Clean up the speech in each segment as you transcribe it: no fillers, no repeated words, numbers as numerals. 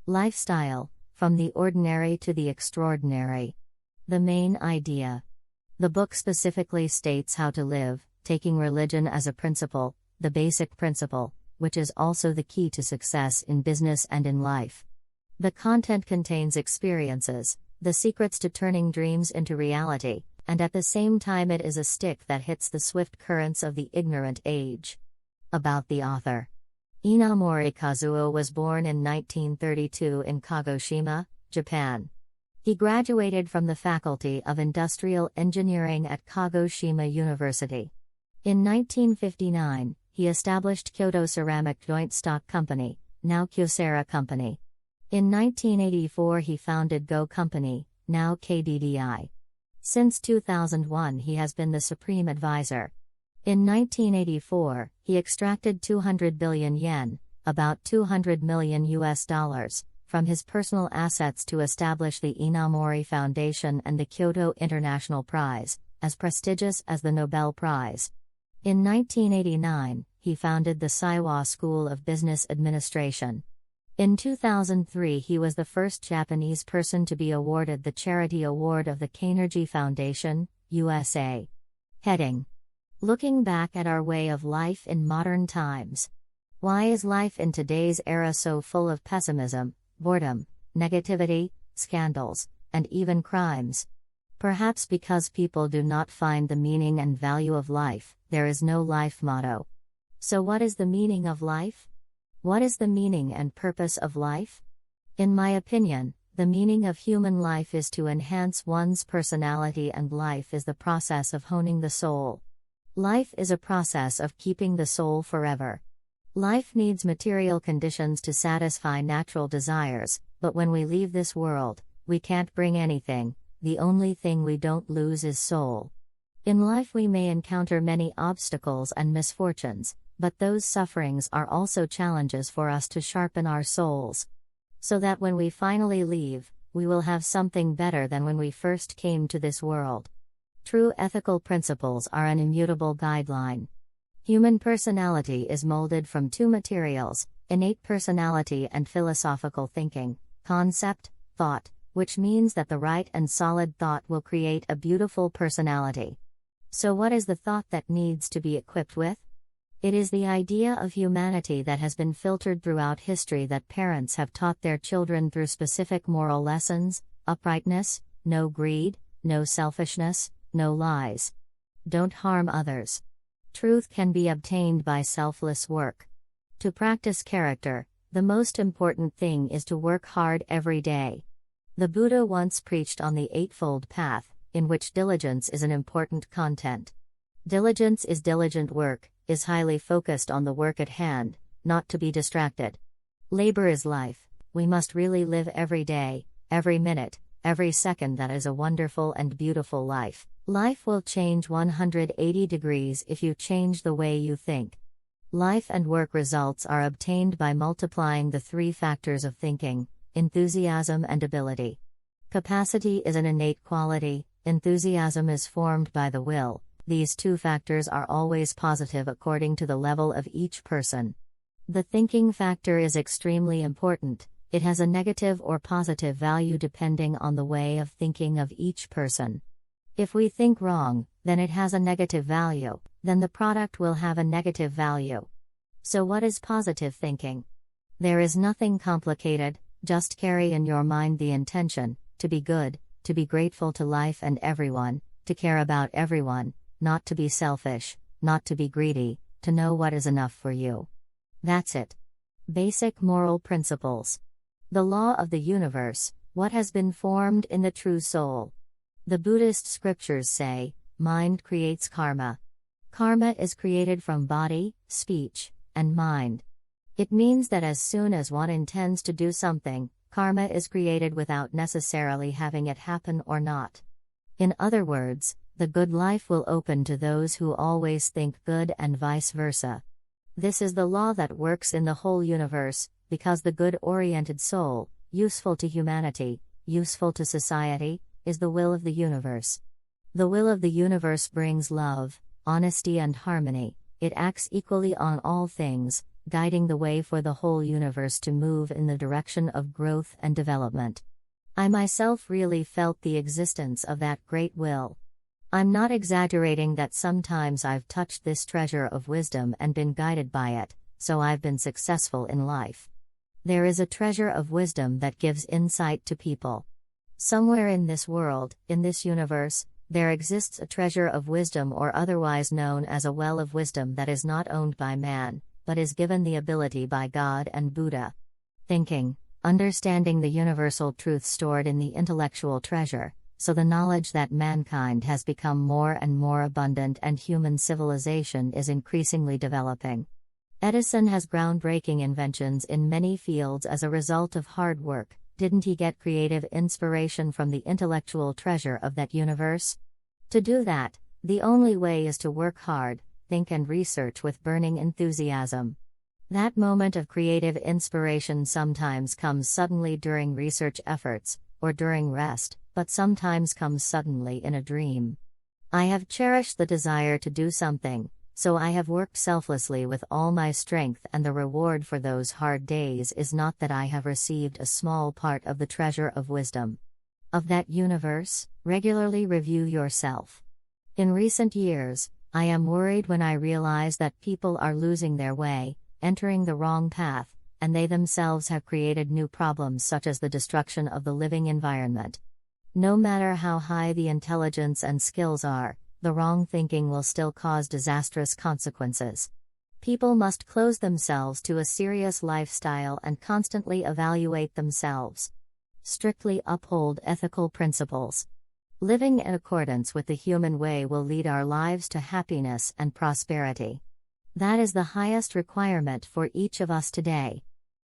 Lifestyle, from the ordinary to the extraordinary. The main idea. The book specifically states how to live, taking religion as a principle, the basic principle, which is also the key to success in business and in life. The content contains experiences, the secrets to turning dreams into reality, and at the same time it is a stick that hits the swift currents of the ignorant age. About the author. Inamori Kazuo was born in 1932 in Kagoshima, Japan. He graduated from the Faculty of Industrial Engineering at Kagoshima University. In 1959, he established Kyoto Ceramic Joint Stock Company, now Kyocera Company. In 1984 he founded Go Company, now KDDI. Since 2001 he has been the Supreme Advisor. In 1984, he extracted 200 billion yen, about $200 million, from his personal assets to establish the Inamori Foundation and the Kyoto International Prize, as prestigious as the Nobel Prize. In 1989, he founded the Saiwa School of Business Administration. In 2003 he was the first Japanese person to be awarded the Charity Award of the Kanergy Foundation, USA. Heading. Looking back at our way of life in modern times. Why is life in today's era so full of pessimism, boredom, negativity, scandals, and even crimes? Perhaps because people do not find the meaning and value of life. There is no life motto. So what is the meaning of life? What is the meaning and purpose of life? In my opinion, the meaning of human life is to enhance one's personality, and life is the process of honing the soul. Life is a process of keeping the soul forever. Life needs material conditions to satisfy natural desires, but when we leave this world, we can't bring anything. The only thing we don't lose is soul. In life we may encounter many obstacles and misfortunes, but those sufferings are also challenges for us to sharpen our souls. So that when we finally leave, we will have something better than when we first came to this world. True ethical principles are an immutable guideline. Human personality is molded from two materials, innate personality and philosophical thinking, concept, thought, which means that the right and solid thought will create a beautiful personality. So what is the thought that needs to be equipped with? It is the idea of humanity that has been filtered throughout history, that parents have taught their children through specific moral lessons: uprightness, no greed, no selfishness, no lies. Don't harm others. Truth can be obtained by selfless work. To practice character, the most important thing is to work hard every day. The Buddha once preached on the Eightfold Path, in which diligence is an important content. Diligence is diligent work, is highly focused on the work at hand, not to be distracted. Labor is life. We must really live every day, every minute, every second. That is a wonderful and beautiful life. Life will change 180 degrees if you change the way you think. Life and work results are obtained by multiplying the three factors of thinking: enthusiasm and ability. Capacity is an innate quality, enthusiasm is formed by the will. These two factors are always positive according to the level of each person. The thinking factor is extremely important. It has a negative or positive value depending on the way of thinking of each person. If we think wrong, then it has a negative value, then the product will have a negative value. So what is positive thinking? There is nothing complicated, just carry in your mind the intention, to be good, to be grateful to life and everyone, to care about everyone, not to be selfish, not to be greedy, to know what is enough for you. That's it. Basic moral principles. The law of the universe, what has been formed in the true soul. The Buddhist scriptures say, mind creates karma. Karma is created from body, speech, and mind. It means that as soon as one intends to do something, karma is created without necessarily having it happen or not. In other words, the good life will open to those who always think good and vice versa. This is the law that works in the whole universe, because the good-oriented soul, useful to humanity, useful to society, is the will of the universe. The will of the universe brings love, honesty and harmony. It acts equally on all things, guiding the way for the whole universe to move in the direction of growth and development. I myself really felt the existence of that great will. I'm not exaggerating that sometimes I've touched this treasure of wisdom and been guided by it, so I've been successful in life. There is a treasure of wisdom that gives insight to people. Somewhere in this world, in this universe, there exists a treasure of wisdom, or otherwise known as a well of wisdom, that is not owned by man, but is given the ability by God and Buddha. Thinking, understanding the universal truth stored in the intellectual treasure, so the knowledge that mankind has become more and more abundant and human civilization is increasingly developing. Edison has groundbreaking inventions in many fields as a result of hard work. Didn't he get creative inspiration from the intellectual treasure of that universe? To do that, the only way is to work hard, think and research with burning enthusiasm. That moment of creative inspiration sometimes comes suddenly during research efforts, or during rest, but sometimes comes suddenly in a dream. I have cherished the desire to do something, so I have worked selflessly with all my strength, and the reward for those hard days is not that I have received a small part of the treasure of wisdom of that universe. Regularly review yourself. In recent years, I am worried when I realize that people are losing their way, entering the wrong path, and they themselves have created new problems such as the destruction of the living environment. No matter how high the intelligence and skills are, the wrong thinking will still cause disastrous consequences. People must close themselves to a serious lifestyle and constantly evaluate themselves. Strictly uphold ethical principles. Living in accordance with the human way will lead our lives to happiness and prosperity. That is the highest requirement for each of us today.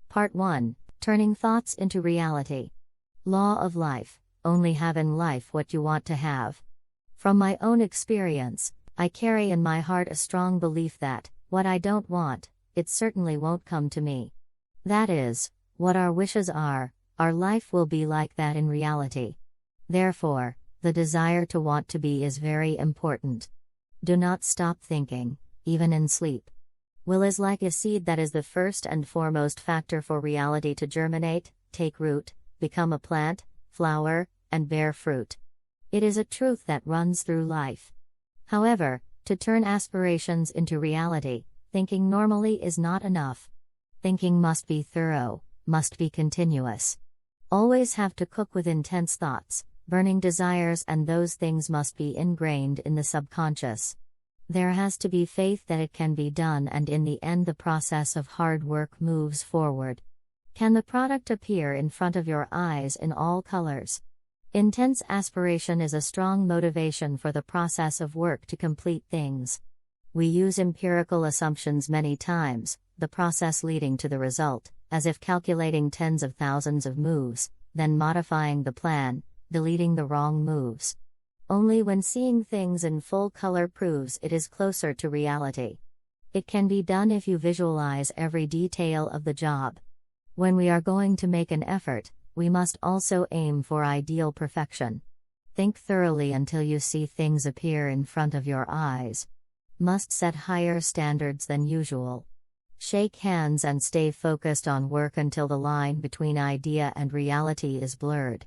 Part 1: Turning Thoughts into Reality. Law of Life: only have in life what you want to have. From my own experience, I carry in my heart a strong belief that, what I don't want, it certainly won't come to me. That is, what our wishes are, our life will be like that in reality. Therefore, the desire to want to be is very important. Do not stop thinking, even in sleep. Will is like a seed that is the first and foremost factor for reality to germinate, take root, become a plant, flower, and bear fruit. It is a truth that runs through life. However, to turn aspirations into reality, thinking normally is not enough. Thinking must be thorough, must be continuous. Always have to cook with intense thoughts, burning desires, and those things must be ingrained in the subconscious. There has to be faith that it can be done, and in the end the process of hard work moves forward. Can the product appear in front of your eyes in all colors? Intense aspiration is a strong motivation for the process of work to complete things. We use empirical assumptions many times, the process leading to the result, as if calculating tens of thousands of moves, then modifying the plan, deleting the wrong moves. Only when seeing things in full color proves it is closer to reality. It can be done if you visualize every detail of the job. When we are going to make an effort, we must also aim for ideal perfection. Think thoroughly until you see things appear in front of your eyes. Must set higher standards than usual. Shake hands and stay focused on work until the line between idea and reality is blurred.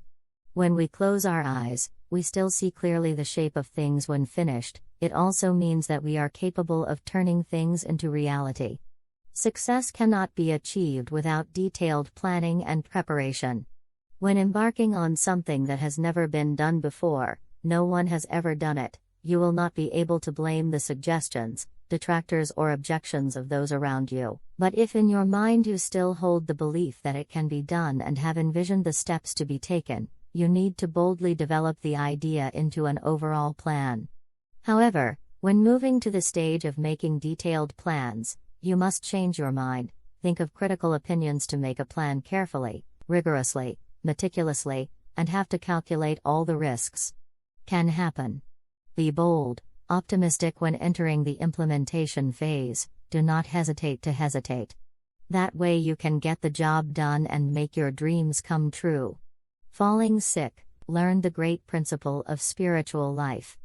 When we close our eyes, we still see clearly the shape of things when finished. It also means that we are capable of turning things into reality. Success cannot be achieved without detailed planning and preparation. When embarking on something that has never been done before, no one has ever done it, you will not be able to blame the suggestions, detractors, or objections of those around you. But if in your mind you still hold the belief that it can be done and have envisioned the steps to be taken, you need to boldly develop the idea into an overall plan. However, when moving to the stage of making detailed plans, you must change your mind, think of critical opinions to make a plan carefully, rigorously, meticulously, and have to calculate all the risks. Can happen. Be bold, optimistic when entering the implementation phase. Do not hesitate to hesitate. That way you can get the job done and make your dreams come true. Falling sick: learn the great principle of spiritual life.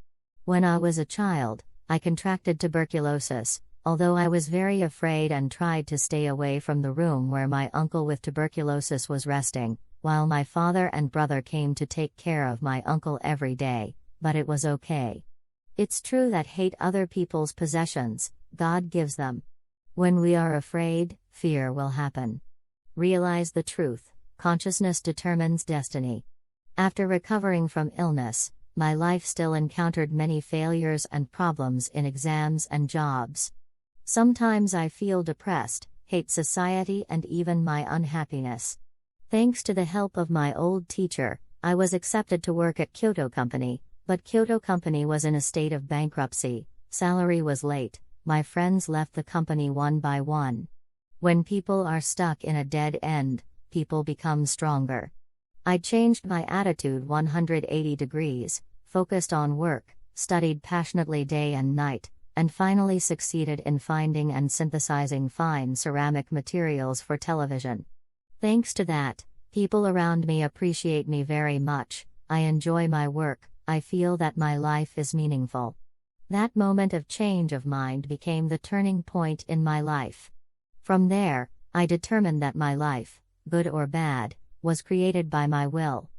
When I was a child, I contracted tuberculosis, although I was very afraid and tried to stay away from the room where my uncle with tuberculosis was resting, while my father and brother came to take care of my uncle every day, but it was okay. It's true that hate other people's possessions, God gives them. When we are afraid, fear will happen. Realize the truth, consciousness determines destiny. After recovering from illness, my life still encountered many failures and problems in exams and jobs. Sometimes I feel depressed, hate society and even my unhappiness. Thanks to the help of my old teacher, I was accepted to work at Kyoto Company, but Kyoto Company was in a state of bankruptcy, salary was late, my friends left the company one by one. When people are stuck in a dead end, people become stronger. I changed my attitude 180 degrees, focused on work, studied passionately day and night, and finally succeeded in finding and synthesizing fine ceramic materials for television. Thanks to that, people around me appreciate me very much, I enjoy my work, I feel that my life is meaningful. That moment of change of mind became the turning point in my life. From there, I determined that my life, good or bad, was created by my will.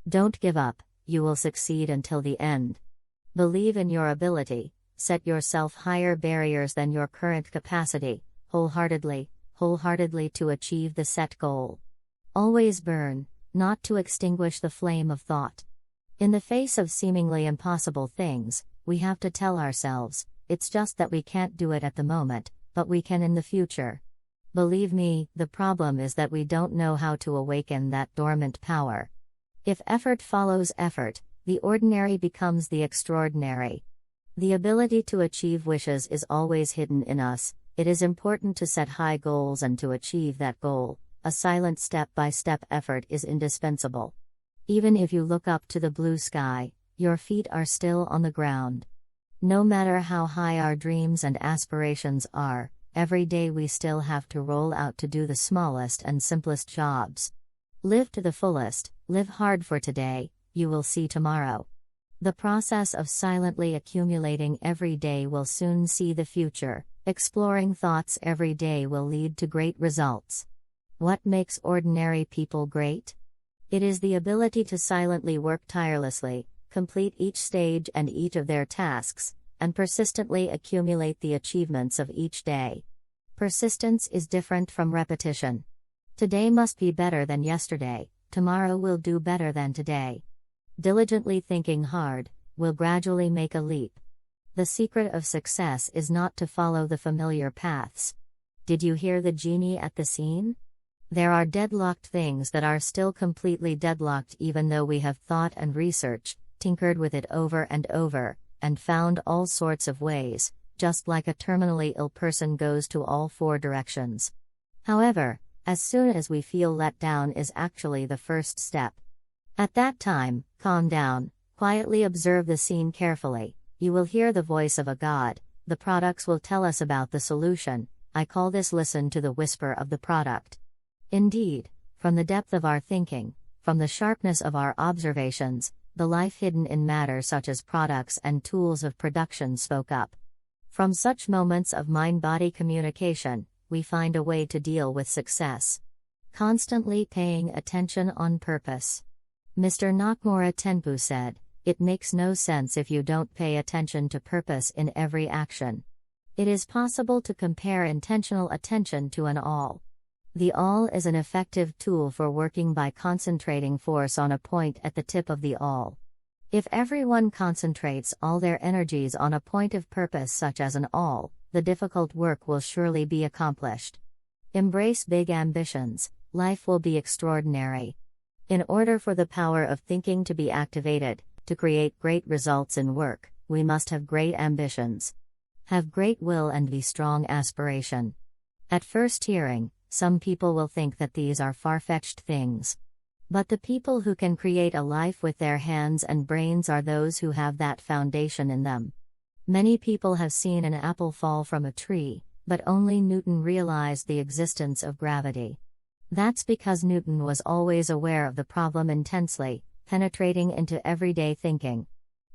Don't give up, you will succeed until the end. Believe in your ability, set yourself higher barriers than your current capacity, wholeheartedly to achieve the set goal. Always burn, not to extinguish the flame of thought. In the face of seemingly impossible things, we have to tell ourselves, it's just that we can't do it at the moment, but we can in the future. Believe me, the problem is that we don't know how to awaken that dormant power. If effort follows effort, the ordinary becomes the extraordinary. The ability to achieve wishes is always hidden in us. It is important to set high goals and to achieve that goal. A silent step-by-step effort is indispensable. Even if you look up to the blue sky, your feet are still on the ground. No matter how high our dreams and aspirations are, every day we still have to roll out to do the smallest and simplest jobs. Live to the fullest, live hard for today, you will see tomorrow. The process of silently accumulating every day will soon see the future. Exploring thoughts every day will lead to great results. What makes ordinary people great? It is the ability to silently work tirelessly, complete each stage and each of their tasks, and persistently accumulate the achievements of each day. Persistence is different from repetition. Today must be better than yesterday, tomorrow will do better than today. Diligently thinking hard, will gradually make a leap. The secret of success is not to follow the familiar paths. Did you hear the genie at the scene? There are deadlocked things that are still completely deadlocked even though we have thought and researched, tinkered with it over and over, and found all sorts of ways, just like a terminally ill person goes to all four directions. However, as soon as we feel let down is actually the first step. At that time, calm down, quietly observe the scene carefully, you will hear the voice of a God, the products will tell us about the solution, I call this listen to the whisper of the product. Indeed, from the depth of our thinking, from the sharpness of our observations, the life hidden in matter such as products and tools of production spoke up. From such moments of mind-body communication, we find a way to deal with success. Constantly paying attention on purpose. Mr. Nakamura Tenpu said, "It makes no sense if you don't pay attention to purpose in every action." It is possible to compare intentional attention to an all. The all is an effective tool for working by concentrating force on a point at the tip of the all. If everyone concentrates all their energies on a point of purpose such as an all, the difficult work will surely be accomplished. Embrace big ambitions, life will be extraordinary. In order for the power of thinking to be activated, to create great results in work, we must have great ambitions. Have great will and be strong aspiration. At first hearing, some people will think that these are far-fetched things. But the people who can create a life with their hands and brains are those who have that foundation in them. Many people have seen an apple fall from a tree, but only Newton realized the existence of gravity. That's because Newton was always aware of the problem intensely, penetrating into everyday thinking.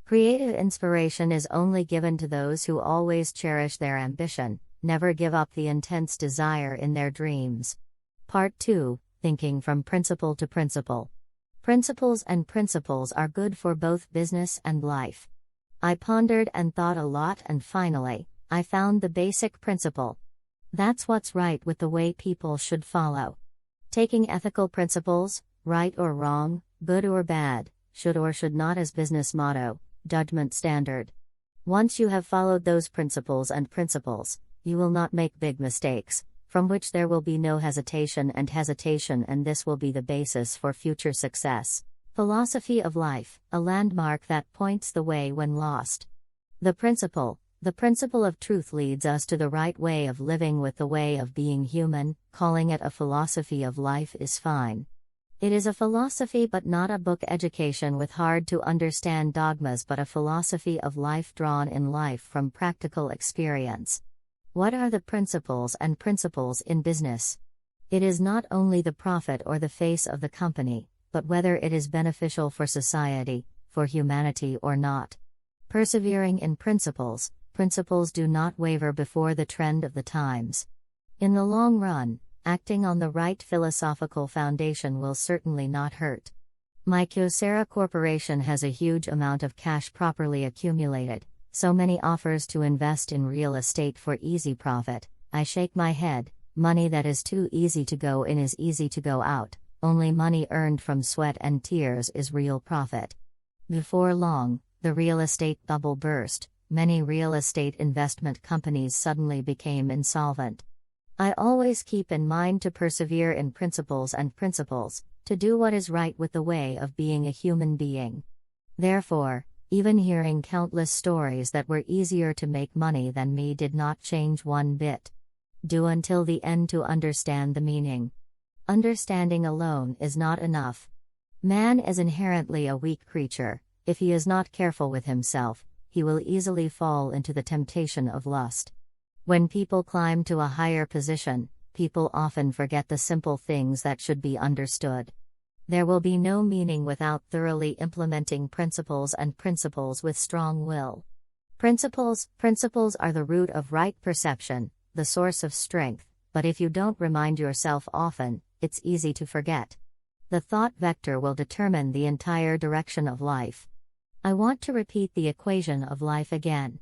Creative inspiration is only given to those who always cherish their ambition, never give up the intense desire in their dreams. Part 2, Thinking from Principle to Principle. Principles and principles are good for both business and life. I pondered and thought a lot, and finally, I found the basic principle. That's what's right with the way people should follow. Taking ethical principles, right or wrong, good or bad, should or should not as business motto, judgment standard. Once you have followed those principles, you will not make big mistakes, from which there will be no hesitation, and this will be the basis for future success. Philosophy of life, a landmark that points the way when lost. The principle of truth leads us to the right way of living with the way of being human. Calling it a philosophy of life is fine. It is a philosophy but not a book education with hard to understand dogmas, but a philosophy of life drawn in life from practical experience. What are the principles and principles in business? It is not only the profit or the face of the company, but whether it is beneficial for society, for humanity or not. Persevering in principles do not waver before the trend of the times. In the long run, acting on the right philosophical foundation will certainly not hurt. My Kyocera Corporation has a huge amount of cash properly accumulated, so many offers to invest in real estate for easy profit. I shake my head. Money that is too easy to go in is easy to go out. Only money earned from sweat and tears is real profit. Before long, the real estate bubble burst. Many real estate investment companies suddenly became insolvent. I always keep in mind to persevere in principles, to do what is right with the way of being a human being. Therefore, even hearing countless stories that were easier to make money than me did not change one bit. Do until the end to understand the meaning. Understanding alone is not enough. Man is inherently a weak creature. If he is not careful with himself, he will easily fall into the temptation of lust. When people climb to a higher position, people often forget the simple things that should be understood. There will be no meaning without thoroughly implementing principles with strong will. Principles are the root of right perception, the source of strength, but if you don't remind yourself often, it's easy to forget. The thought vector will determine the entire direction of life. I want to repeat the equation of life again.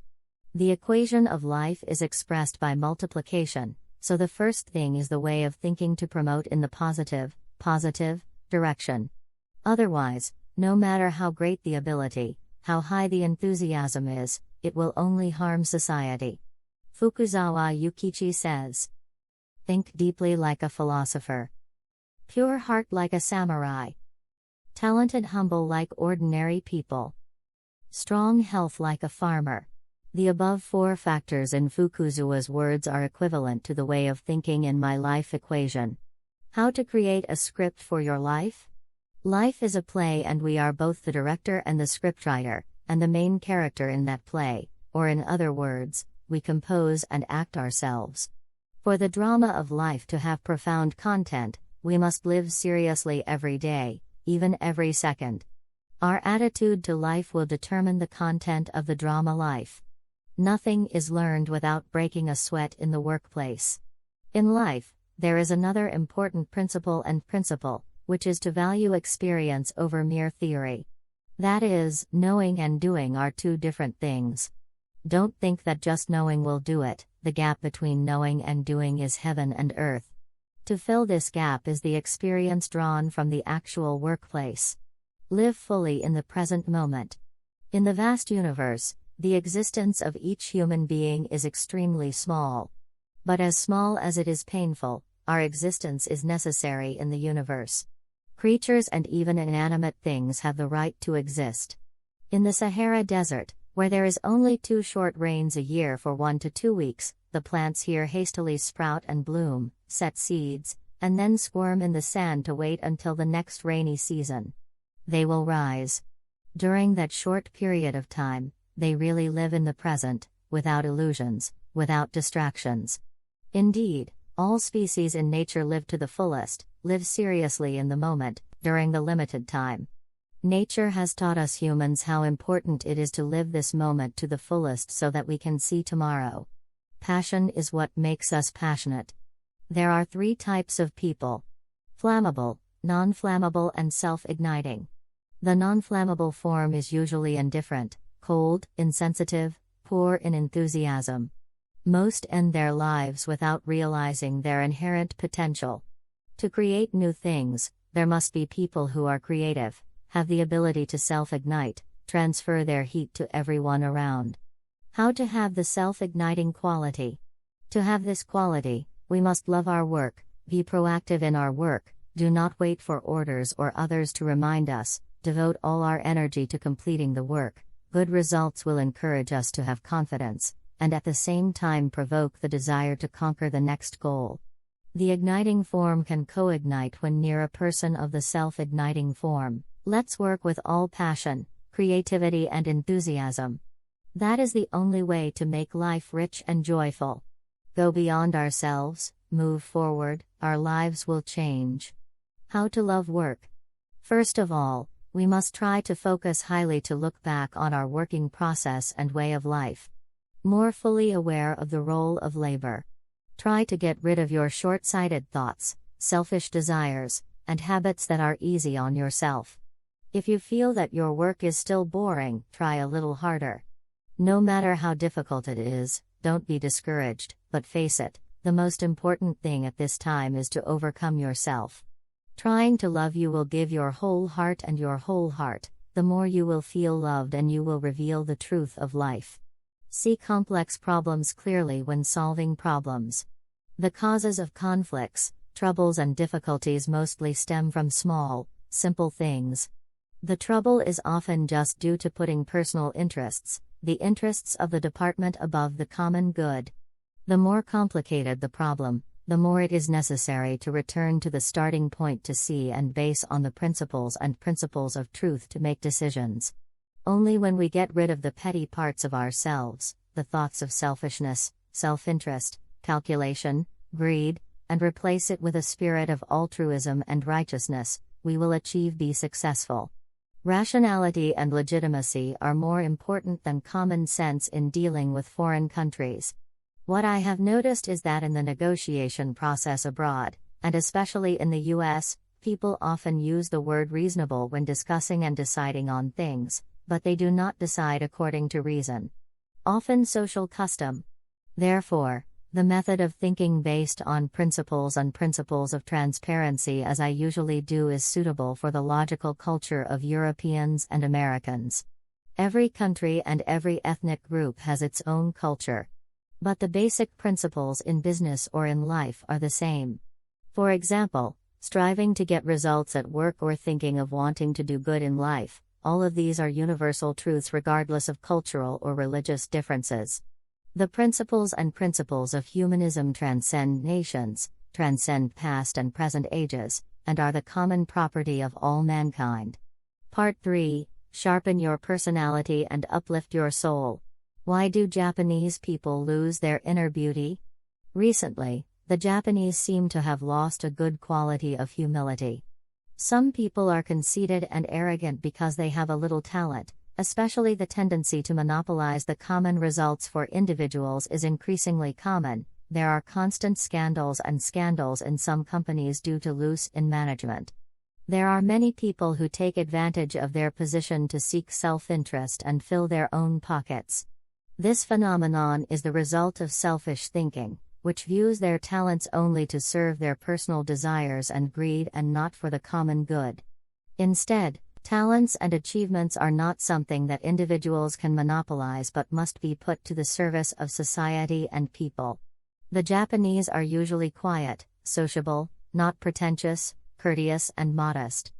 The equation of life is expressed by multiplication, so the first thing is the way of thinking to promote in the positive direction. Otherwise, no matter how great the ability, how high the enthusiasm is, it will only harm society. Fukuzawa Yukichi says, "Think deeply like a philosopher. Pure heart like a samurai. Talented humble like ordinary people. Strong health like a farmer." The above 4 factors in Fukuzawa's words are equivalent to the way of thinking in my life equation. How to create a script for your life? Life is a play, and we are both the director and the scriptwriter, and the main character in that play, or in other words, we compose and act ourselves. For the drama of life to have profound content, we must live seriously every day, even every second. Our attitude to life will determine the content of the drama life. Nothing is learned without breaking a sweat in the workplace. In life, there is another important principle, which is to value experience over mere theory. That is, knowing and doing are 2 different things. Don't think that just knowing will do it. The gap between knowing and doing is heaven and earth. To fill this gap is the experience drawn from the actual workplace. Live fully in the present moment. In the vast universe, the existence of each human being is extremely small. But as small as it is painful, our existence is necessary in the universe. Creatures and even inanimate things have the right to exist. In the Sahara Desert, where there is only 2 short rains a year for 1 to 2 weeks, the plants here hastily sprout and bloom, set seeds, and then squirm in the sand to wait until the next rainy season. They will rise. During that short period of time, they really live in the present, without illusions, without distractions. Indeed, all species in nature live to the fullest, live seriously in the moment, during the limited time. Nature has taught us humans how important it is to live this moment to the fullest so that we can see tomorrow. Passion is what makes us passionate. There are 3 types of people: flammable, non-flammable, and self-igniting. The non-flammable form is usually indifferent, cold, insensitive, poor in enthusiasm. Most end their lives without realizing their inherent potential. To create new things, there must be people who are creative, have the ability to self-ignite, transfer their heat to everyone around. How to have the self-igniting quality? To have this quality, we must love our work, be proactive in our work, do not wait for orders or others to remind us, devote all our energy to completing the work. Good results will encourage us to have confidence, and at the same time provoke the desire to conquer the next goal. The igniting form can co-ignite when near a person of the self-igniting form. Let's work with all passion, creativity, and enthusiasm. That is the only way to make life rich and joyful. Go beyond ourselves, move forward, our lives will change. How to love work? First of all, we must try to focus highly to look back on our working process and way of life. More fully aware of the role of labor. Try to get rid of your short-sighted thoughts, selfish desires, and habits that are easy on yourself. If you feel that your work is still boring, try a little harder. No matter how difficult it is, don't be discouraged, but face it, the most important thing at this time is to overcome yourself. Trying to love you will give your whole heart, and your whole heart, the more you will feel loved and you will reveal the truth of life. See complex problems clearly when solving problems. The causes of conflicts, troubles, and difficulties mostly stem from small, simple things. The trouble is often just due to putting personal interests, the interests of the department above the common good. The more complicated the problem, the more it is necessary to return to the starting point to see and base on the principles of truth to make decisions. Only when we get rid of the petty parts of ourselves, the thoughts of selfishness, self-interest, calculation, greed, and replace it with a spirit of altruism and righteousness, we will be successful. Rationality and legitimacy are more important than common sense in dealing with foreign countries. What I have noticed is that in the negotiation process abroad, and especially in the US, people often use the word reasonable when discussing and deciding on things, but they do not decide according to reason. Often social custom. Therefore, the method of thinking based on principles of transparency, as I usually do, is suitable for the logical culture of Europeans and Americans. Every country and every ethnic group has its own culture. But the basic principles in business or in life are the same. For example, striving to get results at work or thinking of wanting to do good in life, all of these are universal truths regardless of cultural or religious differences. The principles of humanism transcend nations, transcend past and present ages, and are the common property of all mankind. Part 3: Sharpen your personality and uplift your soul. Why do Japanese people lose their inner beauty? Recently, the Japanese seem to have lost a good quality of humility. Some people are conceited and arrogant because they have a little talent, especially the tendency to monopolize the common results for individuals is increasingly common. There are constant scandals in some companies due to loose in management. There are many people who take advantage of their position to seek self-interest and fill their own pockets. This phenomenon is the result of selfish thinking, which views their talents only to serve their personal desires and greed and not for the common good. Instead, talents and achievements are not something that individuals can monopolize but must be put to the service of society and people. The Japanese are usually quiet, sociable, not pretentious, courteous, and modest.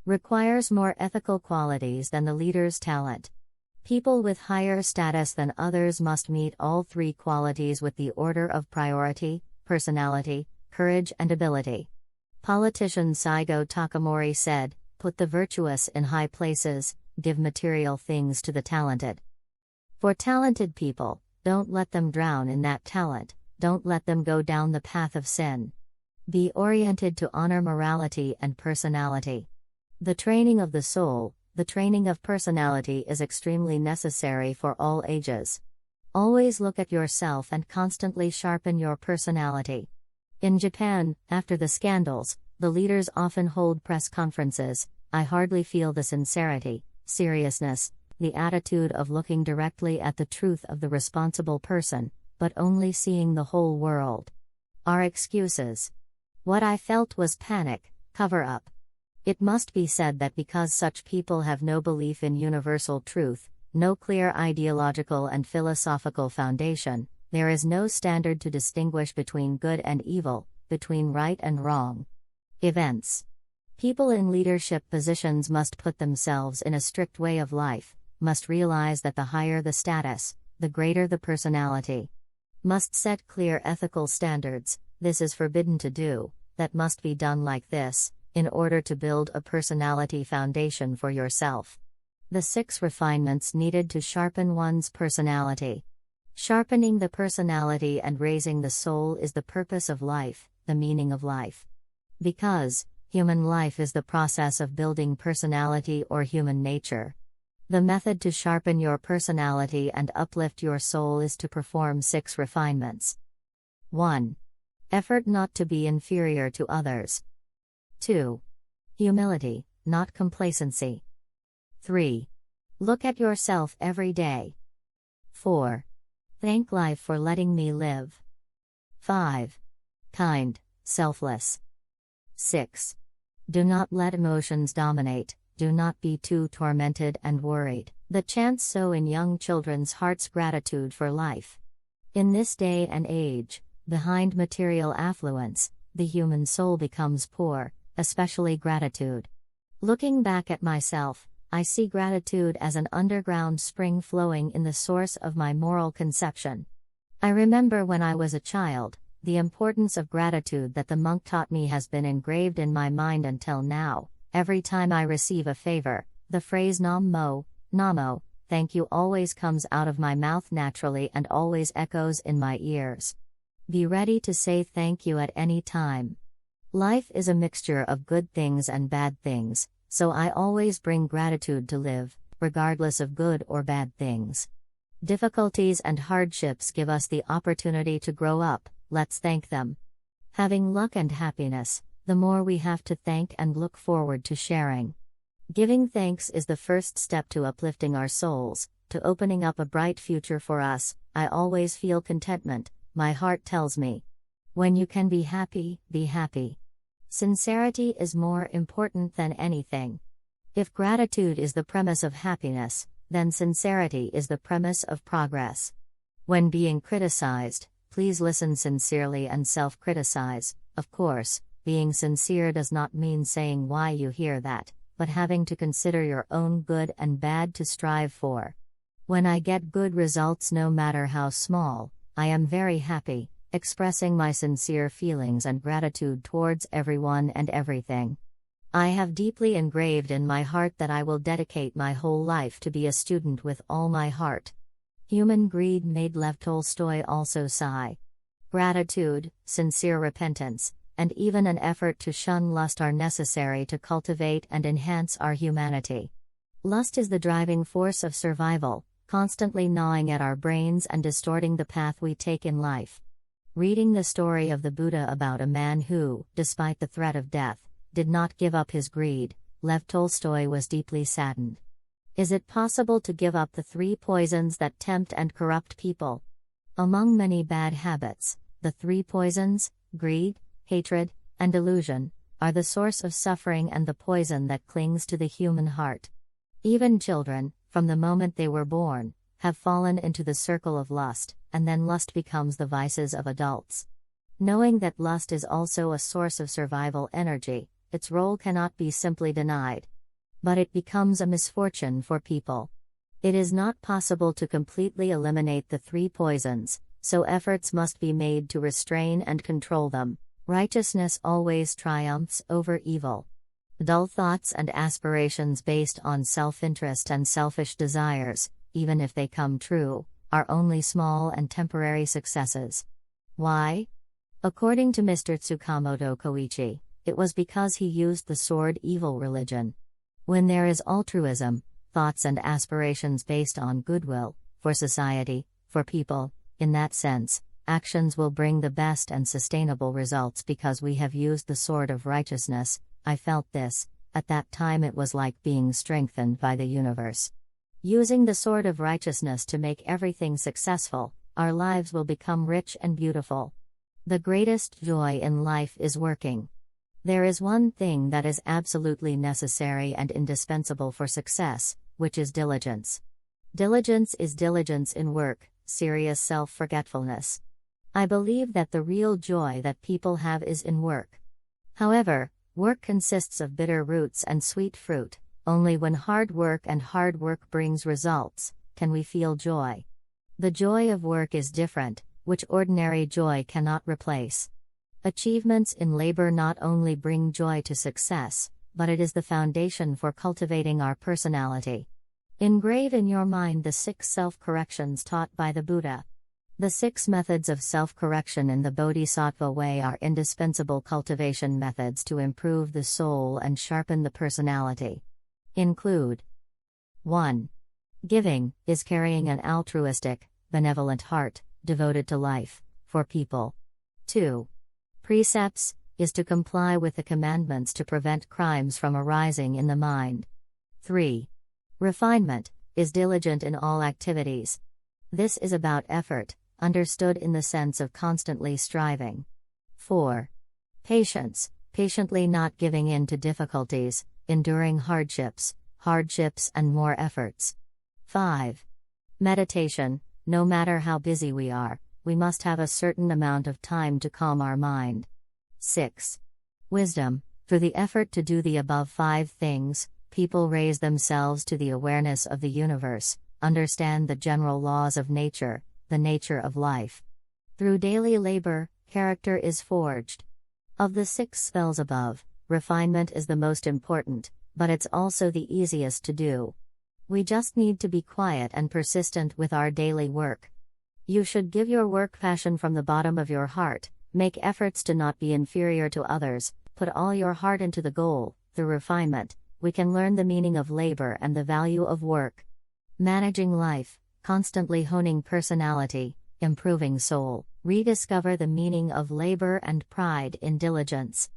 Requires more ethical qualities than the leader's talent. People with higher status than others must meet all 3 qualities with the order of priority: personality, courage, and ability. Politician Saigo Takamori said, "Put the virtuous in high places, give material things to the talented." For talented people, don't let them drown in that talent, don't let them go down the path of sin. Be oriented to honor morality and personality. The training of the soul, the training of personality is extremely necessary for all ages. Always look at yourself and constantly sharpen your personality. In Japan, after the scandals, the leaders often hold press conferences. I hardly feel the sincerity, seriousness, the attitude of looking directly at the truth of the responsible person, but only seeing the whole world. Our excuses. What I felt was panic, cover up. It must be said that because such people have no belief in universal truth, no clear ideological and philosophical foundation, there is no standard to distinguish between good and evil, between right and wrong. Events. People in leadership positions must put themselves in a strict way of life, must realize that the higher the status, the greater the personality. Must set clear ethical standards, this is forbidden to do, that must be done like this, in order to build a personality foundation for yourself. The 6 refinements needed to sharpen one's personality. Sharpening the personality and raising the soul is the purpose of life, the meaning of life. Because human life is the process of building personality or human nature. The method to sharpen your personality and uplift your soul is to perform 6 refinements. 1. Effort not to be inferior to others. 2. Humility, not complacency. 3. Look at yourself every day. 4. Thank life for letting me live. 5. Kind, selfless. 6. Do not let emotions dominate, do not be too tormented and worried. The chants sow in young children's hearts gratitude for life. In this day and age, behind material affluence, the human soul becomes poor, especially gratitude. Looking back at myself, I see gratitude as an underground spring flowing in the source of my moral conception. I remember when I was a child, the importance of gratitude that the monk taught me has been engraved in my mind until now. Every time I receive a favor, the phrase Namo, thank you always comes out of my mouth naturally and always echoes in my ears. Be ready to say thank you at any time. Life is a mixture of good things and bad things, so I always bring gratitude to live, regardless of good or bad things. Difficulties and hardships give us the opportunity to grow up, let's thank them. Having luck and happiness, the more we have to thank and look forward to sharing. Giving thanks is the first step to uplifting our souls, to opening up a bright future for us. I always feel contentment, my heart tells me. When you can be happy, be happy. Sincerity is more important than anything. If gratitude is the premise of happiness, then sincerity is the premise of progress. When being criticized, please listen sincerely and self-criticize. Of course, being sincere does not mean saying why you hear that, but having to consider your own good and bad to strive for. When I get good results, no matter how small, I am very happy, expressing my sincere feelings and gratitude towards everyone and everything. I have deeply engraved in my heart that I will dedicate my whole life to be a student with all my heart. Human greed made Lev Tolstoy also sigh. Gratitude, sincere repentance, and even an effort to shun lust are necessary to cultivate and enhance our humanity. Lust is the driving force of survival, constantly gnawing at our brains and distorting the path we take in life. Reading the story of the Buddha about a man who, despite the threat of death, did not give up his greed, Lev Tolstoy was deeply saddened. Is it possible to give up the 3 poisons that tempt and corrupt people? Among many bad habits, the 3 poisons, greed, hatred, and delusion, are the source of suffering and the poison that clings to the human heart. Even children, from the moment they were born, have fallen into the circle of lust, and then lust becomes the vices of adults. Knowing that lust is also a source of survival energy, its role cannot be simply denied. But it becomes a misfortune for people. It is not possible to completely eliminate the 3 poisons, so efforts must be made to restrain and control them. Righteousness always triumphs over evil. Dull thoughts and aspirations based on self-interest and selfish desires, even if they come true, are only small and temporary successes. Why? According to Mr. Tsukamoto Koichi, it was because he used the sword evil religion. When there is altruism, thoughts and aspirations based on goodwill, for society, for people. In that sense, actions will bring the best and sustainable results because we have used the sword of righteousness. I felt this. At that time it was like being strengthened by the universe. Using the sword of righteousness to make everything successful, our lives will become rich and beautiful. The greatest joy in life is working. There is one thing that is absolutely necessary and indispensable for success, which is diligence. Diligence is diligence in work, serious self-forgetfulness. I believe that the real joy that people have is in work. However, work consists of bitter roots and sweet fruit. Only when hard work brings results, can we feel joy. The joy of work is different, which ordinary joy cannot replace. Achievements in labor not only bring joy to success, but it is the foundation for cultivating our personality. Engrave in your mind the 6 self-corrections taught by the Buddha. The 6 methods of self-correction in the Bodhisattva way are indispensable cultivation methods to improve the soul and sharpen the personality. Include 1. Giving is carrying an altruistic, benevolent heart, devoted to life, for people. 2. Precepts is to comply with the commandments to prevent crimes from arising in the mind. 3. Refinement is diligent in all activities. This is about effort, understood in the sense of constantly striving. 4. Patience, patiently not giving in to difficulties, enduring hardships and more efforts. 5. Meditation, no matter how busy we are, we must have a certain amount of time to calm our mind. 6. Wisdom, through the effort to do the above 5 things, people raise themselves to the awareness of the universe, understand the general laws of nature, the nature of life. Through daily labor, character is forged. Of the 6 spells above, refinement is the most important, but it's also the easiest to do. We just need to be quiet and persistent with our daily work. You should give your work passion from the bottom of your heart, make efforts to not be inferior to others, put all your heart into the goal. Through refinement, we can learn the meaning of labor and the value of work. Managing life, constantly honing personality, improving soul, rediscover the meaning of labor and pride in diligence.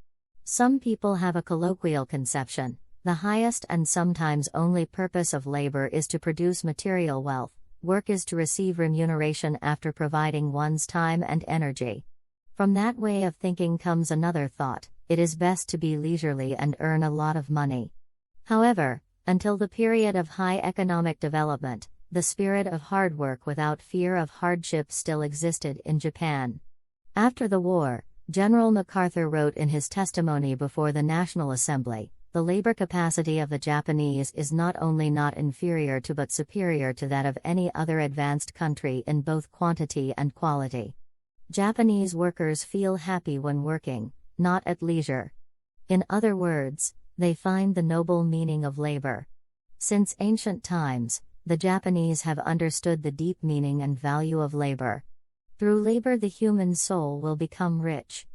Some people have a colloquial conception. The highest and sometimes only purpose of labor is to produce material wealth. Work is to receive remuneration after providing one's time and energy. From that way of thinking comes another thought: it is best to be leisurely and earn a lot of money. However, until the period of high economic development, the spirit of hard work without fear of hardship still existed in Japan. After the war, General MacArthur wrote in his testimony before the National Assembly, "The labor capacity of the Japanese is not only not inferior to but superior to that of any other advanced country in both quantity and quality. Japanese workers feel happy when working, not at leisure. In other words, they find the noble meaning of labor. Since ancient times, the Japanese have understood the deep meaning and value of labor. Through labor the human soul will become rich.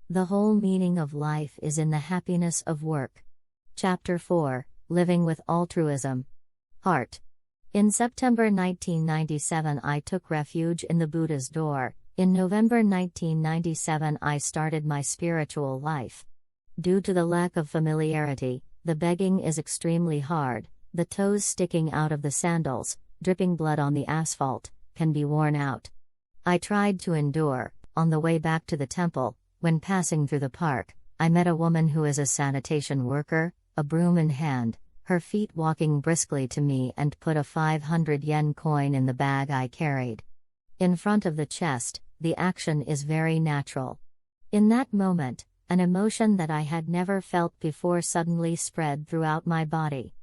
The whole meaning of life is in the happiness of work." Chapter 4, Living with Altruism. Heart. In September 1997 I took refuge in the Buddha's door. In November 1997 I started my spiritual life. Due to the lack of familiarity, the begging is extremely hard. The toes sticking out of the sandals, dripping blood on the asphalt, can be worn out. I tried to endure. On the way back to the temple, when passing through the park, I met a woman who is a sanitation worker, a broom in hand, her feet walking briskly to me and put a 500 yen coin in the bag I carried. In front of the chest, the action is very natural. In that moment, an emotion that I had never felt before suddenly spread throughout my body.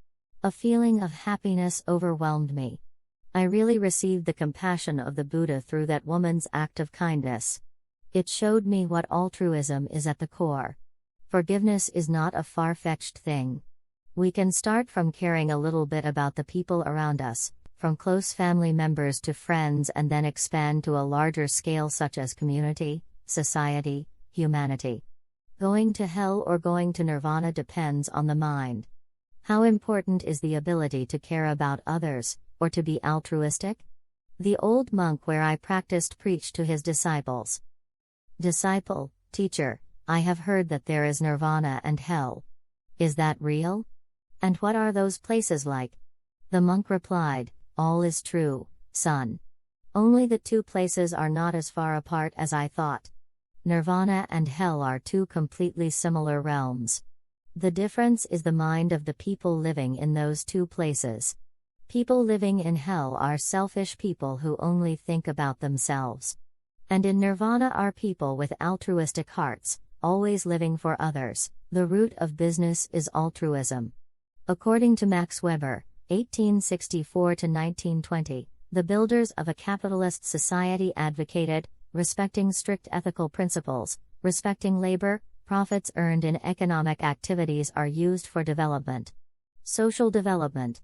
A feeling of happiness overwhelmed me. I really received the compassion of the Buddha through that woman's act of kindness. It showed me what altruism is at the core. Forgiveness is not a far-fetched thing. We can start from caring a little bit about the people around us, from close family members to friends, and then expand to a larger scale such as community, society, humanity. Going to hell or going to nirvana depends on the mind. How important is the ability to care about others, or to be altruistic? The old monk where I practiced preached to his disciples. Disciple, teacher, I have heard that there is nirvana and hell. Is that real? And what are those places like? The monk replied, all is true, son. Only the two places are not as far apart as I thought. Nirvana and hell are two completely similar realms. The difference is the mind of the people living in those two places. People living in hell are selfish people who only think about themselves. And in nirvana are people with altruistic hearts, always living for others. The root of business is altruism. According to Max Weber, 1864–1920, the builders of a capitalist society advocated, respecting strict ethical principles, respecting labor, profits earned in economic activities are used for development. Social development.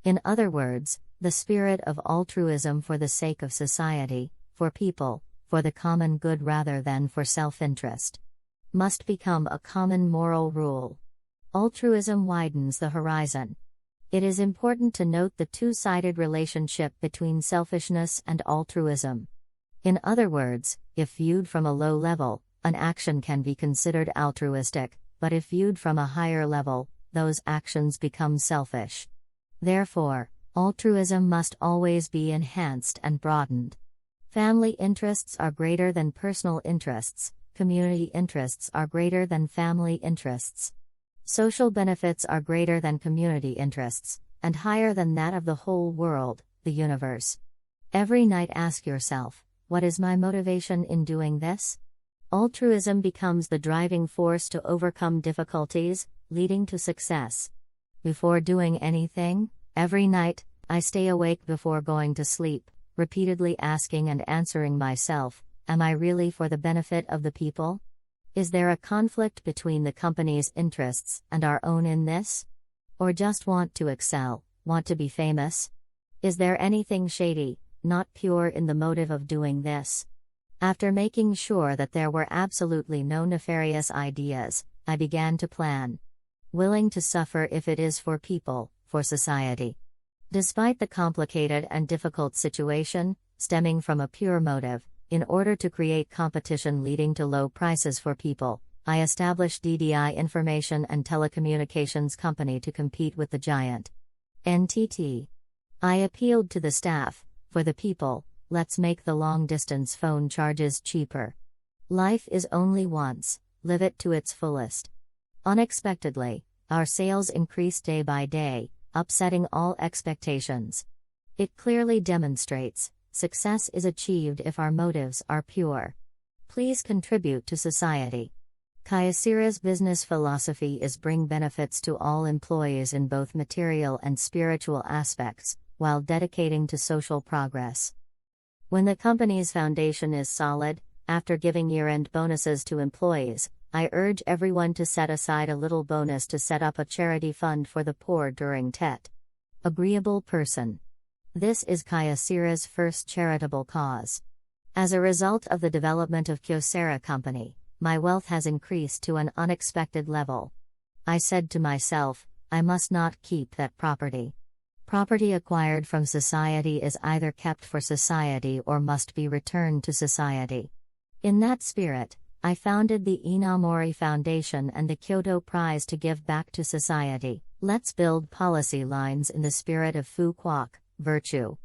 In other words, the spirit of altruism for the sake of society, for people, for the common good rather than for self-interest, must become a common moral rule. Altruism widens the horizon. It is important to note the two-sided relationship between selfishness and altruism. In other words, if viewed from a low level, an action can be considered altruistic, but if viewed from a higher level, those actions become selfish. Therefore, altruism must always be enhanced and broadened. Family interests are greater than personal interests, community interests are greater than family interests. Social benefits are greater than community interests, and higher than that of the whole world, the universe. Every night ask yourself, what is my motivation in doing this? Altruism becomes the driving force to overcome difficulties, leading to success. Before doing anything, every night, I stay awake before going to sleep, repeatedly asking and answering myself, am I really for the benefit of the people? Is there a conflict between the company's interests and our own in this? Or just want to excel, want to be famous? Is there anything shady, not pure in the motive of doing this? After making sure that there were absolutely no nefarious ideas, I began to plan. Willing to suffer if it is for people, for society. Despite the complicated and difficult situation, stemming from a pure motive, in order to create competition leading to low prices for people, I established DDI Information and Telecommunications Company to compete with the giant NTT. I appealed to the staff, for the people, let's make the long-distance phone charges cheaper. Life is only once, live it to its fullest. Unexpectedly, our sales increased day by day, upsetting all expectations. It clearly demonstrates, success is achieved if our motives are pure. Please contribute to society. Kyocera's business philosophy is bring benefits to all employees in both material and spiritual aspects, while dedicating to social progress. When the company's foundation is solid, after giving year-end bonuses to employees, I urge everyone to set aside a little bonus to set up a charity fund for the poor during Tet. Agreeable person. This is Kyocera's first charitable cause. As a result of the development of Kyocera Company, my wealth has increased to an unexpected level. I said to myself, I must not keep that property. Property acquired from society is either kept for society or must be returned to society. In that spirit, I founded the Inamori Foundation and the Kyoto Prize to give back to society. Let's build policy lines in the spirit of Fukuoka, virtue.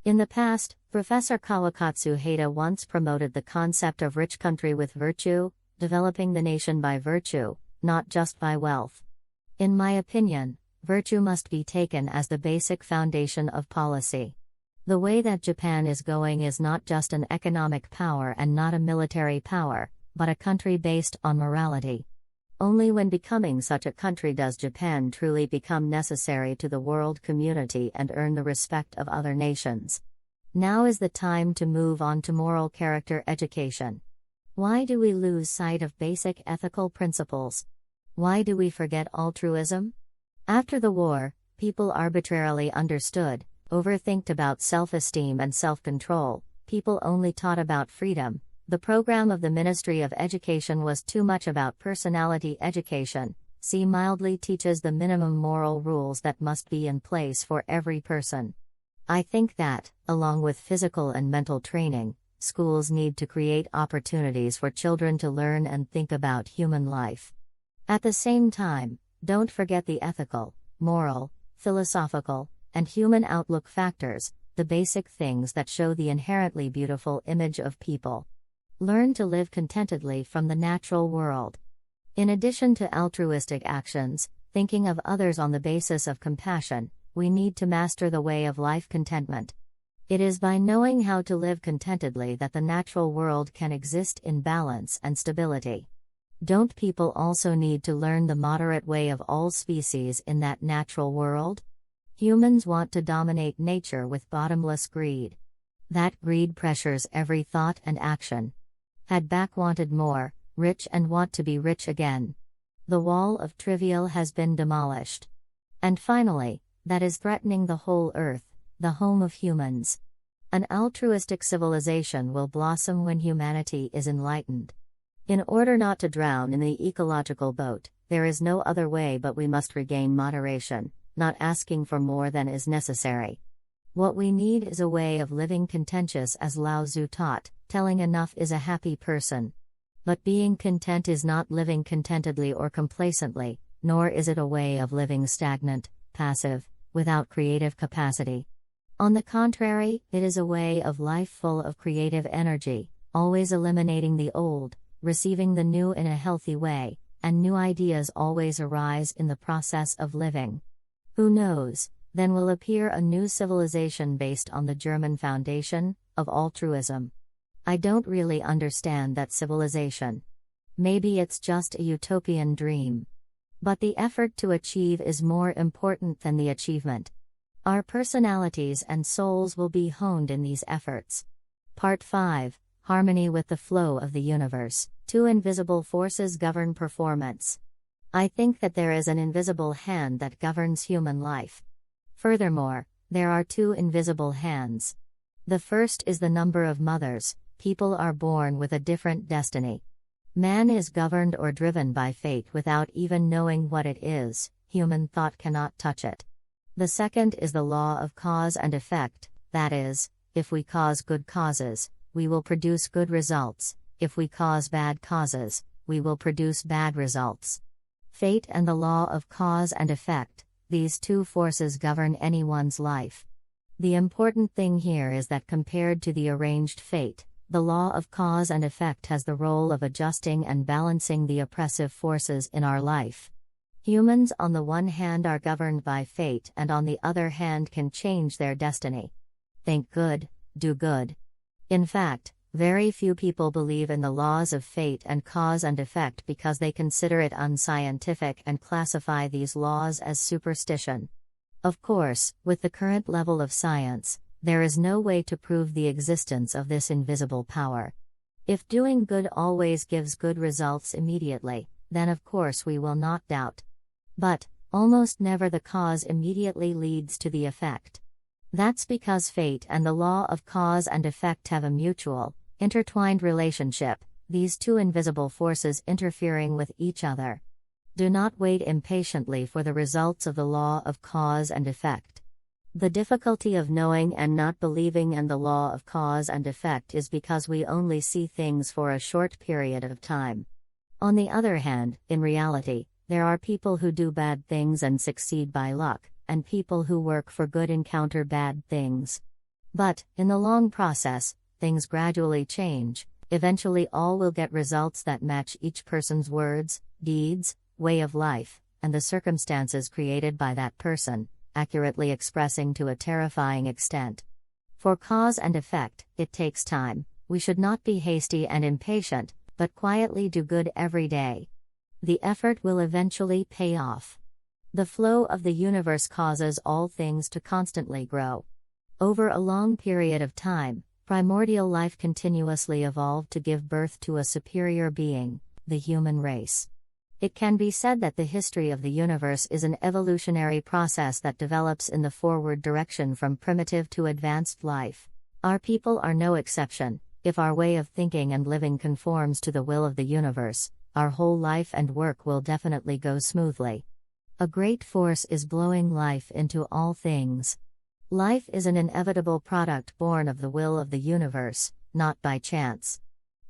In the past, Professor Kawakatsu Hada once promoted the concept of rich country with virtue, developing the nation by virtue, not just by wealth. In my opinion, virtue must be taken as the basic foundation of policy. The way that Japan is going is not just an economic power and not a military power, but a country based on morality. Only when becoming such a country does Japan truly become necessary to the world community and earn the respect of other nations. Now is the time to move on to moral character education. Why do we lose sight of basic ethical principles? Why do we forget altruism? After the war, people arbitrarily understood, overthinked about self-esteem and self-control, people only taught about freedom. The program of the Ministry of Education was too much about personality education. See mildly teaches the minimum moral rules that must be in place for every person. I think that, along with physical and mental training, schools need to create opportunities for children to learn and think about human life. At the same time, don't forget the ethical, moral, philosophical, and human outlook factors, the basic things that show the inherently beautiful image of people. Learn to live contentedly from the natural world. In addition to altruistic actions, thinking of others on the basis of compassion, we need to master the way of life contentment. It is by knowing how to live contentedly that the natural world can exist in balance and stability. Don't people also need to learn the moderate way of all species in that natural world? Humans want to dominate nature with bottomless greed. That greed pressures every thought and action. Had back wanted more, rich and want to be rich again. The wall of trivial has been demolished. And finally, that is threatening the whole earth, the home of humans. An altruistic civilization will blossom when humanity is enlightened. In order not to drown in the ecological boat, there is no other way but we must regain moderation, not asking for more than is necessary. What we need is a way of living contentious as Lao Tzu taught, telling enough is a happy person. But being content is not living contentedly or complacently, nor is it a way of living stagnant, passive, without creative capacity. On the contrary, it is a way of life full of creative energy, always eliminating the old, receiving the new in a healthy way, and new ideas always arise in the process of living. Who knows, then will appear a new civilization based on the German foundation of altruism. I don't really understand that civilization. Maybe it's just a utopian dream. But the effort to achieve is more important than the achievement. Our personalities and souls will be honed in these efforts. Part 5. Harmony with the flow of the universe. 2 invisible forces govern performance. I think that there is an invisible hand that governs human life. Furthermore, there are 2 invisible hands. The first is the number of mothers. People are born with a different destiny. Man is governed or driven by fate without even knowing what it is. Human thought cannot touch it. The second is the law of cause and effect, that is, if we cause good causes, we will produce good results, if we cause bad causes, we will produce bad results. Fate and the law of cause and effect, these 2 forces govern anyone's life. The important thing here is that compared to the arranged fate, the law of cause and effect has the role of adjusting and balancing the oppressive forces in our life. Humans on the one hand are governed by fate and on the other hand can change their destiny. Think good, do good. In fact, very few people believe in the laws of fate and cause and effect because they consider it unscientific and classify these laws as superstition. Of course, with the current level of science, there is no way to prove the existence of this invisible power. If doing good always gives good results immediately, then of course we will not doubt. But, almost never the cause immediately leads to the effect. That's because fate and the law of cause and effect have a mutual, intertwined relationship, these 2 invisible forces interfering with each other. Do not wait impatiently for the results of the law of cause and effect. The difficulty of knowing and not believing in the law of cause and effect is because we only see things for a short period of time. On the other hand, in reality, there are people who do bad things and succeed by luck, and people who work for good encounter bad things. But, in the long process, things gradually change. Eventually all will get results that match each person's words, deeds, way of life, and the circumstances created by that person, accurately expressing to a terrifying extent. For cause and effect, it takes time. We should not be hasty and impatient, but quietly do good every day. The effort will eventually pay off. The flow of the universe causes all things to constantly grow. Over a long period of time, primordial life continuously evolved to give birth to a superior being, the human race. It can be said that the history of the universe is an evolutionary process that develops in the forward direction from primitive to advanced life. Our people are no exception. If our way of thinking and living conforms to the will of the universe, our whole life and work will definitely go smoothly. A great force is blowing life into all things. Life is an inevitable product born of the will of the universe, not by chance.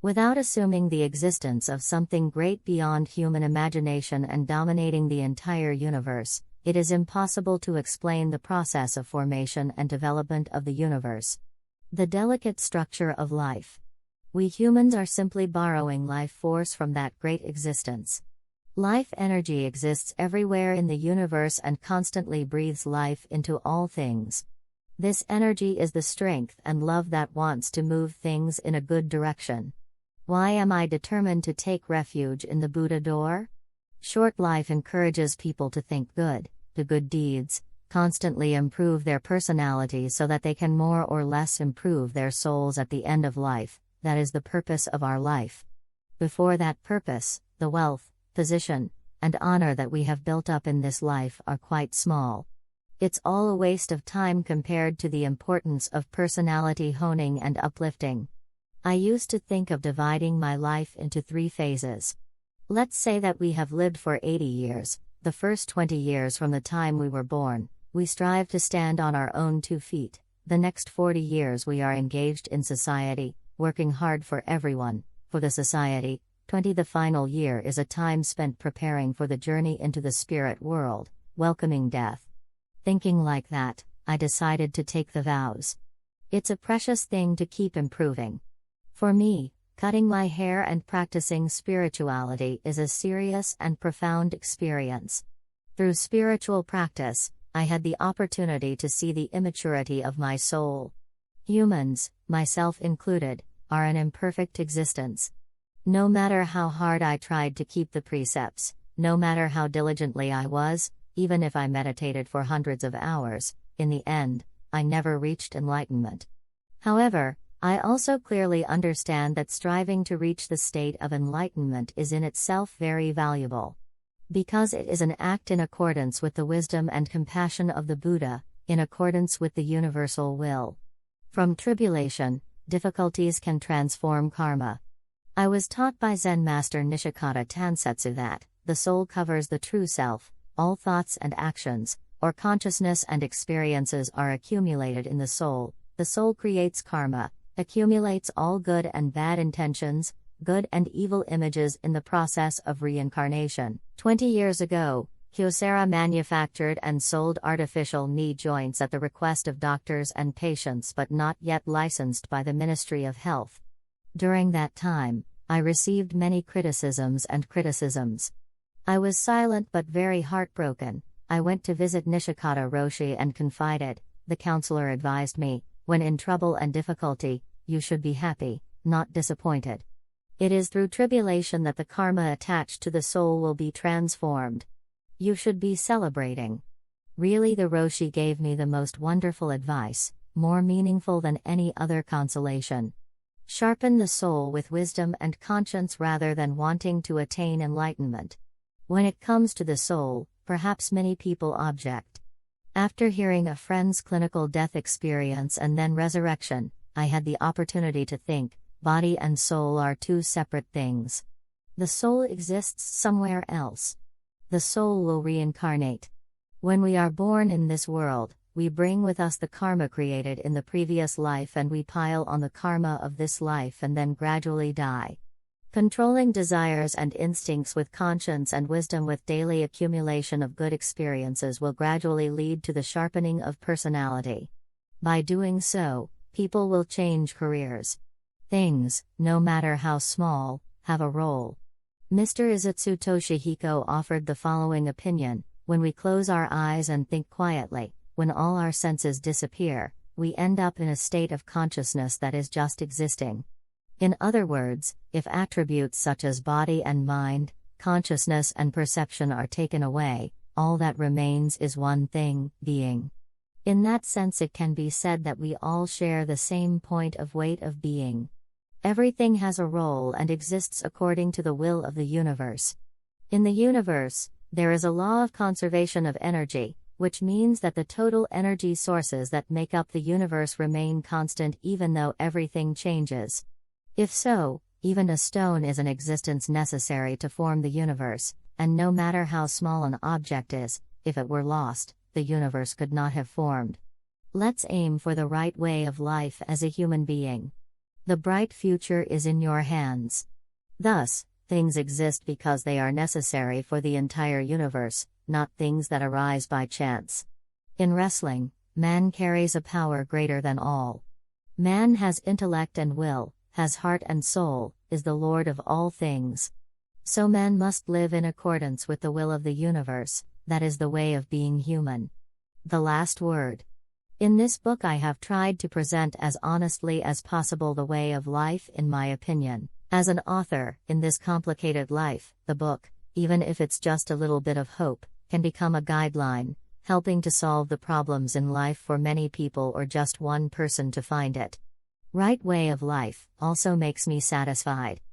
Without assuming the existence of something great beyond human imagination and dominating the entire universe, it is impossible to explain the process of formation and development of the universe. The delicate structure of life. We humans are simply borrowing life force from that great existence. Life energy exists everywhere in the universe and constantly breathes life into all things. This energy is the strength and love that wants to move things in a good direction. Why am I determined to take refuge in the Buddha door? Short life encourages people to think good, do good deeds, constantly improve their personality so that they can more or less improve their souls at the end of life. That is the purpose of our life. Before that purpose, the wealth, position, and honor that we have built up in this life are quite small. It's all a waste of time compared to the importance of personality honing and uplifting. I used to think of dividing my life into 3 phases. Let's say that we have lived for 80 years. The first 20 years from the time we were born, we strive to stand on our own 2 feet. The next 40 years we are engaged in society, working hard for everyone, for the society. 20 The final year is a time spent preparing for the journey into the spirit world, welcoming death. Thinking like that, I decided to take the vows. It's a precious thing to keep improving. For me, cutting my hair and practicing spirituality is a serious and profound experience. Through spiritual practice, I had the opportunity to see the immaturity of my soul. Humans, myself included, are an imperfect existence. No matter how hard I tried to keep the precepts, no matter how diligently I was, even if I meditated for hundreds of hours, in the end, I never reached enlightenment. However, I also clearly understand that striving to reach the state of enlightenment is in itself very valuable. Because it is an act in accordance with the wisdom and compassion of the Buddha, in accordance with the universal will. From tribulation, difficulties can transform karma. I was taught by Zen master Nishikata Tansetsu that the soul covers the true self, all thoughts and actions, or consciousness and experiences are accumulated in the soul creates karma, accumulates all good and bad intentions, good and evil images in the process of reincarnation. 20 years ago, Kyocera manufactured and sold artificial knee joints at the request of doctors and patients but not yet licensed by the Ministry of Health. During that time, I received many criticisms. I was silent but very heartbroken. I went to visit Nishikata Roshi and confided. The counselor advised me, when in trouble and difficulty, you should be happy, not disappointed. It is through tribulation that the karma attached to the soul will be transformed. You should be celebrating. Really, the Roshi gave me the most wonderful advice, more meaningful than any other consolation. Sharpen the soul with wisdom and conscience rather than wanting to attain enlightenment. When it comes to the soul, perhaps many people object. After hearing a friend's clinical death experience and then resurrection, I had the opportunity to think, body and soul are 2 separate things. The soul exists somewhere else. The soul will reincarnate. When we are born in this world, we bring with us the karma created in the previous life and we pile on the karma of this life and then gradually die. Controlling desires and instincts with conscience and wisdom with daily accumulation of good experiences will gradually lead to the sharpening of personality. By doing so, people will change careers. Things, no matter how small, have a role. Mr. Izutsu Toshihiko offered the following opinion: when we close our eyes and think quietly, when all our senses disappear, we end up in a state of consciousness that is just existing. In other words, if attributes such as body and mind, consciousness and perception are taken away, all that remains is one thing, being. In that sense, it can be said that we all share the same point of weight of being. Everything has a role and exists according to the will of the universe. In the universe, there is a law of conservation of energy, which means that the total energy sources that make up the universe remain constant even though everything changes. If so, even a stone is an existence necessary to form the universe, and no matter how small an object is, if it were lost, the universe could not have formed. Let's aim for the right way of life as a human being. The bright future is in your hands. Thus, things exist because they are necessary for the entire universe, not things that arise by chance. In wrestling, man carries a power greater than all. Man has intellect and will, has heart and soul, is the Lord of all things. So man must live in accordance with the will of the universe, that is the way of being human. The last word. In this book I have tried to present as honestly as possible the way of life in my opinion. As an author, in this complicated life, the book, even if it's just a little bit of hope, can become a guideline, helping to solve the problems in life for many people or just one person to find it. Right way of life also makes me satisfied.